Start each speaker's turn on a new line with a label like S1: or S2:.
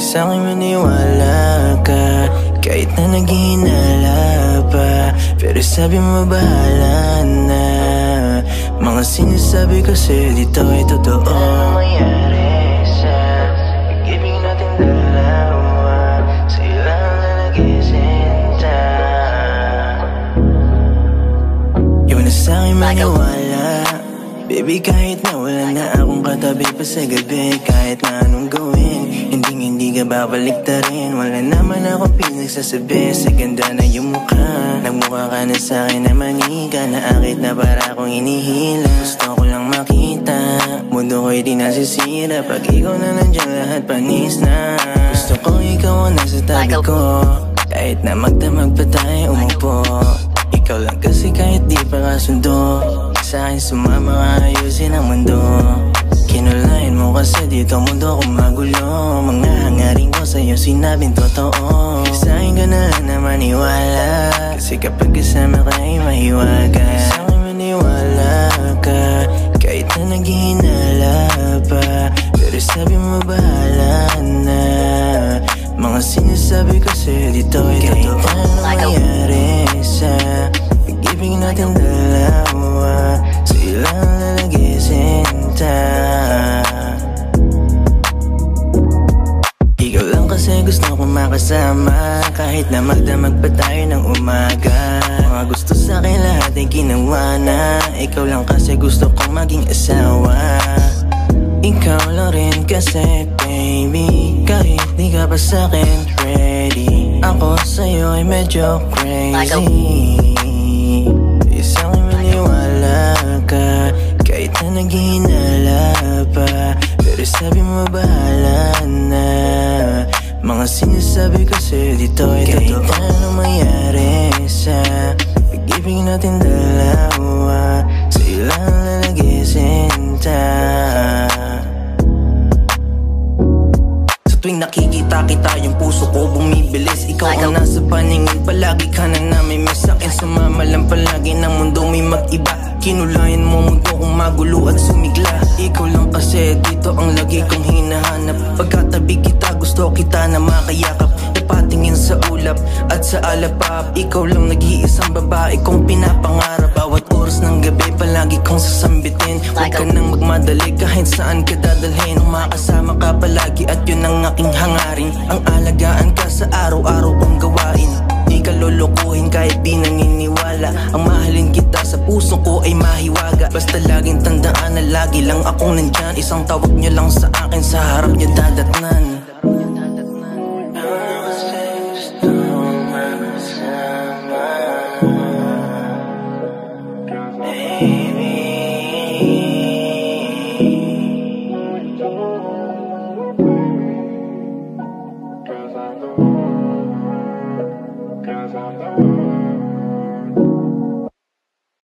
S1: Sa'kin maniwala ka, kahit na naghihinala pa. Pero sabi mo bahala na. Mga sinasabi kasi dito ay totoo. Ano mangyari sa pag-ibig natin dalawa? Sila na nag-isinta. Yung na sa'kin maniwala, baby, kahit na wala na akong katabi pa sa gabi, kahit na anong gawin, hindi ka babalik ta rin. Wala naman akong pinagsasabi, sa ganda na yung mukha. Nagmukha ka na sa'kin na manika, na akit na para akong inihila. Gusto ko lang makita, mundo ko'y di nasisira. Pag ikaw na nandiyan, lahat panis na. Gusto ko ikaw ang nasa tabi ko, kahit na magdamag pa tayo umupo. Ikaw lang kasi kahit di pa kasundo, sa'kin sumama ka, ayusin ang mundo. Kinulayan mo kasi dito mundo kong magulo. Mga hangaring ko sa'yo sinabing totoo. Sa'kin ka na lang na maniwala, kasi kapag kasama ka ay mahiwaga. Sa'kin maniwala ka, kahit na naghihinala pa. Pero sabi mo bahala na. Mga sinasabi kasi dito ay totoo. Ano nangyari sa pag-ibig natin dalawa? Sila na nag-isinta. Ikaw lang kasi gusto kong makasama, kahit na magdamag pa tayo ng umaga. Mga gusto sa'kin lahat ay ginawa na. Ikaw lang kasi gusto kong maging asawa. Ikaw lang rin kasi baby, kahit di ka pa sa'kin ready. Ako sa'yo ay medyo crazy. Isang maniwala ka, kahit na naghihinala pa. Pero sabi mo bahala na. Mga sinasabi kasi dito ay totoo. Kahit anong mangyari sa pag-ibig natin dalawa, sila na nag-isinta. Tuwing nakikita kita, yung puso ko bumibilis. Ikaw ang nasa paningin, palagi ka na namimiss. Sa'kin sumama lang palagi ng mundo may mag-iba. Kinulayan mo mundo kong magulo at sumigla. Ikaw lang kasi dito ang lagi kong hinahanap. Pagkatabi kita, gusto kita na makayakap. Napatingin sa ulap at sa alapap. Ikaw lang nag-iisang babae kong pinapangarap. Bawat oras ng gabi, palagi kong sasambitin. Huwag ka nang magmadali, kahit saan ka dadalhin. Makasama ka palagi at yun ang aking hangarin. Ang alagaan ka sa araw-araw kong gawain. Di ka lulukuhin kahit di naniniwala. Ang mahalin kita sa puso ko ay mahiwaga. Basta laging tandaan na lagi lang akong nandyan. Isang tawag niyo lang sa akin, sa harap niyo dadatnan.